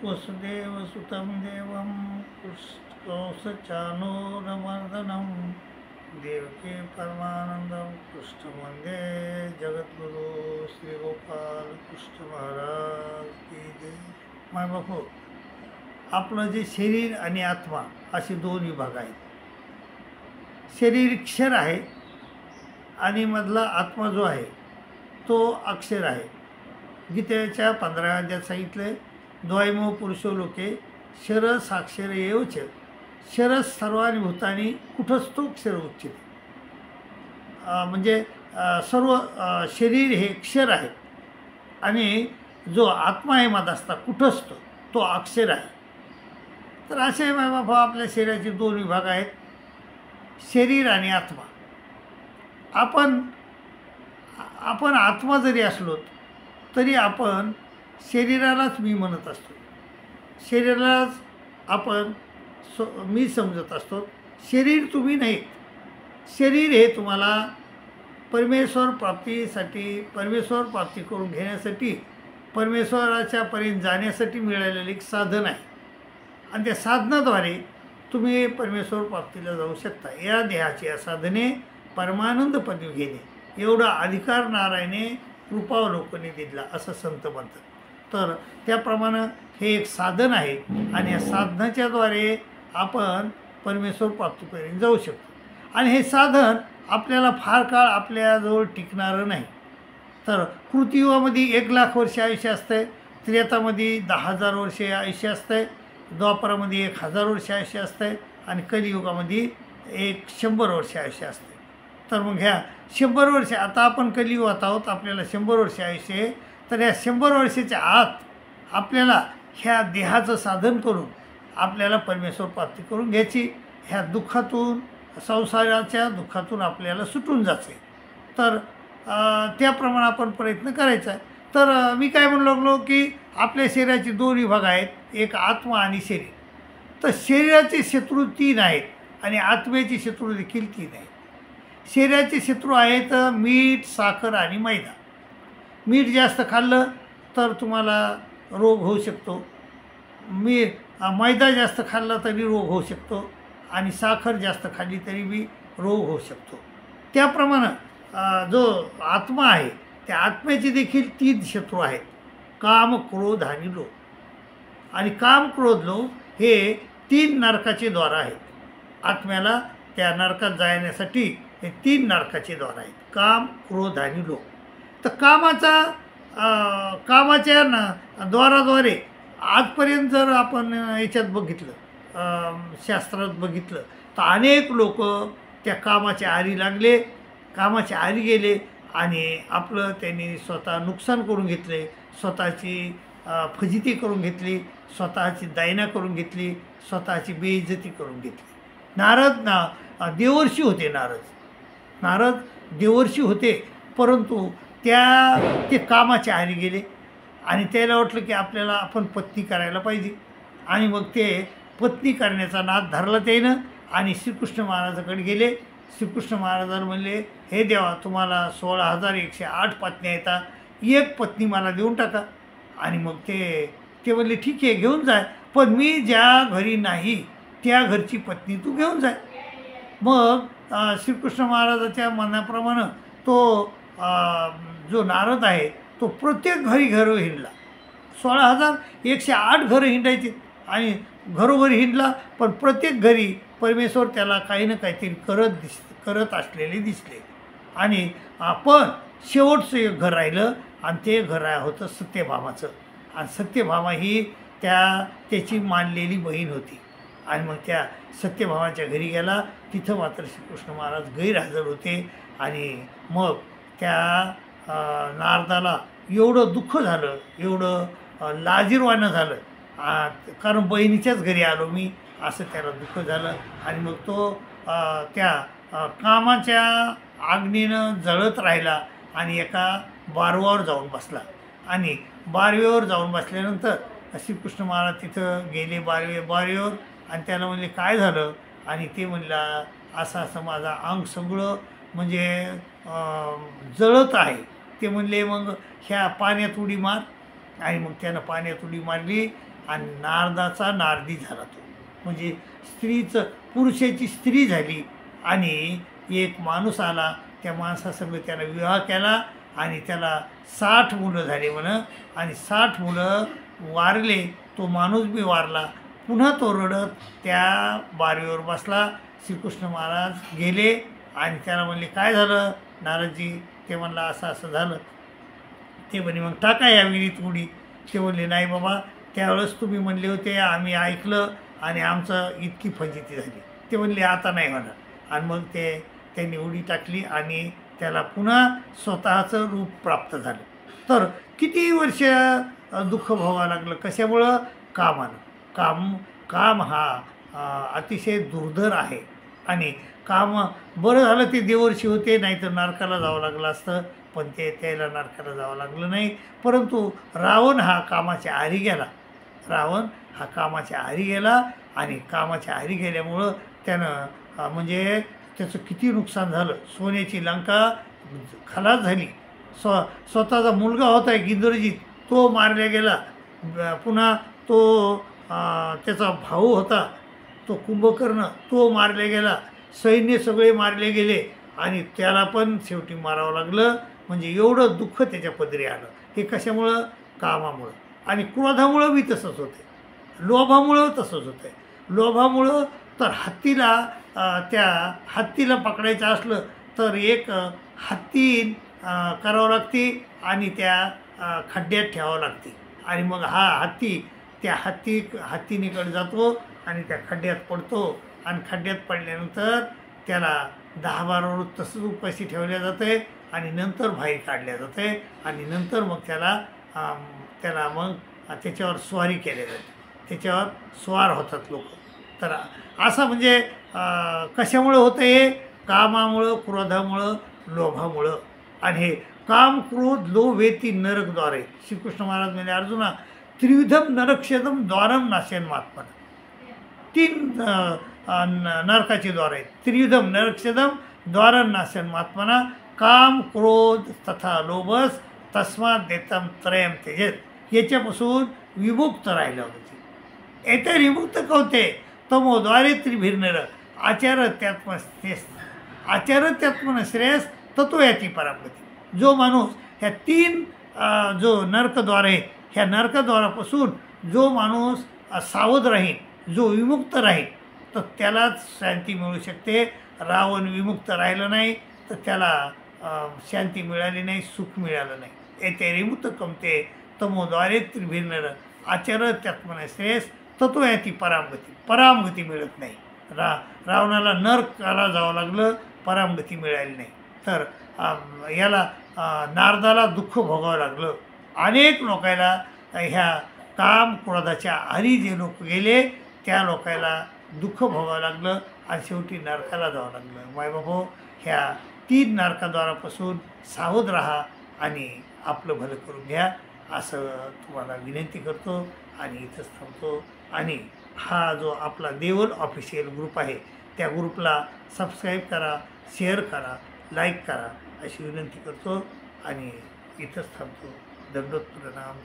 वसुदेवसुतं देवं कौसचानूरमर्दनं देवकी परमानंदं कृष्ण वंदे जगद्गुरु श्री गोपाल कृष्ण महाराज की जय। माय बापू, आपलं जे शरीर आणि आत्मा असे दोन विभाग आहेत. शरीर क्षर आहे आणि मधला आत्मा जो आहे तो अक्षर आहे. गीतेच्या 15व्या अध्यायात सांगितले, द्वैमो पुरुषो लोके शर साक्षर एवच शर सर्वानी भूतानी कुठस्थो क्षर उच्यते. म्हणजे सर्व शरीर हे क्षर आहे आणि जो आत्मा आहे मधास्था कुठस्थ तो अक्षर आहे. तर असे बाबा आपल्या शरीराचे दोन विभाग आहेत, शरीर आणि आत्मा. आपण आत्मा जरी असलो तरी आपण शरीरालाच मी म्हणत असतो, शरीरालाच आपण मी समजत असतो. शरीर तुम्ही नाहीत. शरीर हे तुम्हाला परमेश्वर प्राप्तीसाठी, परमेश्वर प्राप्ती करून घेण्यासाठी, परमेश्वराच्या पर्यंत जाण्यासाठी मिळालेले एक साधन आहे आणि त्या साधनाद्वारे तुम्ही परमेश्वर प्राप्तीला जाऊ शकता. या देहाची या साधने परमानंद पदवी घेणे एवढा अधिकार नारायणे कृपावलोकने दिला असं संत म्हणतात. तर त्याप्रमाणे हे एक साधन आहे आणि या साधनाच्याद्वारे आपण परमेश्वर प्राप्तीपर्यंत जाऊ शकतो. आणि हे साधन आपल्याला फार काळ आपल्याजवळ टिकणारं नाही. तर कृतियुगामध्ये 1,00,000 वर्ष आयुष्य असतं, त्रेतामध्ये 10,000 वर्षे आयुष्य असतं, द्वापरामध्ये 1,000 वर्ष आयुष्य असतं आणि कलियुगामध्ये 100 वर्ष आयुष्य असते. तर मग ह्या 100 वर्ष, आता आपण कलियुगात आहोत, आपल्याला 100 वर्ष आयुष्य आहे. तर ह्या 100 वर्षाच्या आत आपल्याला ह्या देहाचं साधन करून आपल्याला परमेश्वर प्राप्ती करून घ्यायची. ह्या दुःखातून, संसाराच्या दुःखातून आपल्याला सुटून जायचे. तर त्याप्रमाणे आपण प्रयत्न करायचा. तर मी काय म्हणू लागलो की आपल्या शरीराचे दोन विभाग आहेत, एक आत्मा आणि शरीर. तर शरीराचे शत्रू 3 आहेत आणि आत्म्याचे शत्रू देखील 3 आहेत. शरीराचे शत्रू आहेत मीठ, साखर आणि मैदा. मीठ जास्त खाल्लं तर तुम्हाला रोग होऊ शकतो, मैदा जास्त खाल्ला तरी रोग होऊ शकतो आणि साखर जास्त खाल्ली तरी बी रोग होऊ शकतो. त्याप्रमाणे जो आत्मा आहे त्या आत्म्याचे देखील 3 शत्रू आहेत, काम, क्रोध आणि लोभ. आणि काम, क्रोध, लोभ हे 3 नरकाचे द्वार आहेत. आत्म्याला त्या नरकात जाण्यासाठी हे 3 नरकाचे द्वार आहेत, काम, क्रोध आणि लोभ. तर कामाच्या द्वाराद्वारे आजपर्यंत जर आपण याच्यात बघितलं, शास्त्रात बघितलं, तर अनेक लोक त्या कामाच्या आहारी लागले, कामाच्या आहारी गेले आणि आपलं त्यांनी स्वतः नुकसान करून घेतले, स्वतःची फजिती करून घेतली, स्वतःची दायना करून घेतली, स्वतःची बेइज्जती करून घेतली. नारद देवर्षी होते. नारद देवर्षी होते, परंतु ते कामाच्या आहारी गेले आणि त्याला वाटलं की आपल्याला आपण पत्नी करायला पाहिजे. आणि मग ते पत्नी करण्याचा नाद धरला त्यानं आणि श्रीकृष्ण महाराजाकडे गेले. श्रीकृष्ण महाराजांना म्हणले, हे देवा, तुम्हाला 16,108 पत्न्या येतात, एक पत्नी मला देऊन टाका. आणि मग ते म्हणले, ठीक आहे, घेऊन जाय, पण मी ज्या घरी नाही त्या घरची पत्नी तू घेऊन जाय. मग श्रीकृष्ण महाराजाच्या म्हणण्याप्रमाणे तो जो नारद आहे तो प्रत्येक घरोघरी हिंडला. 16,108 घरं हिंडायची आणि घरोघरी हिंडला, पण प्रत्येक घरी परमेश्वर त्याला काही ना काहीतरी करत असलेले दिसले. आणि पण शेवटचं एक घर राहिलं आणि ते घर होतं सत्यभामाचं. आणि सत्यभामा ही त्याची मानलेली बहीण होती. आणि मग त्या सत्यभामाच्या घरी गेला. तिथं मात्र श्रीकृष्ण महाराज गैरहजर होते. आणि मग त्या नारदाला एवढं दुःख झालं, एवढं लाजिरवाणं झालं, कारण बहिणीच्याच घरी आलो मी, असं त्याला दुःख झालं. आणि मग तो त्या कामाच्या आग्नीनं जळत राहिला आणि एका बारवावर जाऊन बसला. आणि बारवेवर जाऊन बसल्यानंतर श्रीकृष्ण महाराज तिथं गेले बारवेवर आणि त्याला म्हणले, काय झालं? आणि ते म्हणला, असं माझं अंग सगळं म्हणजे जळत आहे. ते म्हणले, मग ह्या पाण्यात उडी मार. आणि मग त्यानं पाण्यात उडी मारली आणि नारदाचा नारदी झाला तो, म्हणजे स्त्रीचं पुरुषाची स्त्री झाली आणि एक माणूस आला, त्या माणसासंग त्याला विवाह केला आणि त्याला 60 मुलं झाली म्हणा, आणि 60 मुलं वारले, तो माणूस बी वारला. पुन्हा तो रडत त्या बारीवर बसला. श्रीकृष्ण महाराज गेले आणि त्याला म्हणले काय झालं नारदजी? ते म्हणलं असं असं झालं. ते म्हणे मग टाका या विहिरीत उडी. ते म्हणले नाही बाबा, त्यावेळेस तुम्ही म्हणले होते, आम्ही ऐकलं आणि आमचं इतकी फजिती झाली. ते म्हणले आता नाही होणार. आणि मग त्यांनी उडी टाकली आणि त्याला पुन्हा स्वतःचं रूप प्राप्त झालं. तर किती वर्ष दुःख भोगावं लागलं, कशामुळं? कामानं. काम हा अतिशय दुर्धर आहे आणि काम बरं झालं ते देवर्षी होते, नाहीतर नरकाला जावं लागलं असतं, पण त्याला नरकाला जावं लागलं नाही. परंतु रावण हा कामाच्या आहारी गेला. आणि कामाच्या आहारी गेल्यामुळं त्यानं म्हणजे त्याचं किती नुकसान झालं. सोन्याची लंका खलास झाली. स्वतःचा मुलगा होता इंद्रजित, तो मारला गेला. पुन्हा तो त्याचा भाऊ होता तो कुंभकर्ण, तो मारला गेला. सैन्य सगळे मारले गेले आणि त्याला पण शेवटी मारावं लागलं. म्हणजे एवढं दुःख त्याच्या पदरी आलं. हे कशामुळं? कामामुळं. आणि क्रोधामुळं बी तसंच होते, लोभामुळं तसंच होतं आहे. लोभामुळं तर त्या हत्तीला पकडायचं असलं तर एक हत्ती करावं लागते आणि त्या खड्ड्यात ठेवावं लागते. आणि मग हा हत्ती त्या हत्तीनीकडे जातो आणि त्या खड्ड्यात पडतो. आणि खड्ड्यात पडल्यानंतर त्याला 10-12 रोज तसंच उपाशी ठेवल्या जाते आणि नंतर बाहेर काढल्या जाते. आणि नंतर मग त्याला मग त्याच्यावर स्वारी केल्या जाते, त्याच्यावर स्वार होतात लोक. तर असं म्हणजे कशामुळं होतं हे? कामामुळं, क्रोधामुळं, लोभामुळं. आणि हे काम, क्रोध, लोभ हे 3 नरकद्वार आहेत. श्रीकृष्ण महाराज म्हणजे अर्जुना, त्रिविधम नरक्षेदम द्वारम नाशयन महात्मन. 3 नरकाचे द्वार आहेत. त्रिविधम नरक्षेदम द्वारम नाशयन महात्मना काम, क्रोध तथा लोभस तस्मात देतम त्रयम त्यजेत. याच्यापासून विमुक्त राहिलं होते. येथे विमुक्त कवते तमोद्वारे त्रिभिर्नर आचार्यात्मन श्रेयस तत्व याची परामगती. जो माणूस ह्या 3 जो नरकद्वार आहेत, ह्या नरकद्वारापासून जो माणूस सावध राहील, जो विमुक्त राहील, तर त्यालाच शांती मिळू शकते. रावण विमुक्त राहिलं नाही तर त्याला शांती मिळाली नाही, सुख मिळालं नाही. येते रिमुक्त कमते तमोद्वारे त्रिभिर्नर आचार्यात्मन श्रेयस तत्व याची परामगती मिळत नाही. रावणाला नरकाला जावं लागलं, परामगती मिळाली नाही. तर याला नारदाला दुःख भोगावं लागलं. अनेक लोकांना ह्या काम, क्रोधाच्या आहारी जे लोक गेले त्या लोकांना दुःख भोगावं लागलं आणि शेवटी नरकाला जावं लागलं. मायबाबो, ह्या 3 नरकाद्वारापासून सावध राहा आणि आपलं भलं करून घ्या, असं तुम्हाला विनंती करतो आणि इथंच थांबतो. आणि हा जो आपला देवल ऑफिशियल ग्रुप आहे, त्या ग्रुपला सबस्क्राईब करा, शेअर करा, लाईक करा अशी विनंती करतो आणि इथंच थांबतो. दंडोत प्रणाम.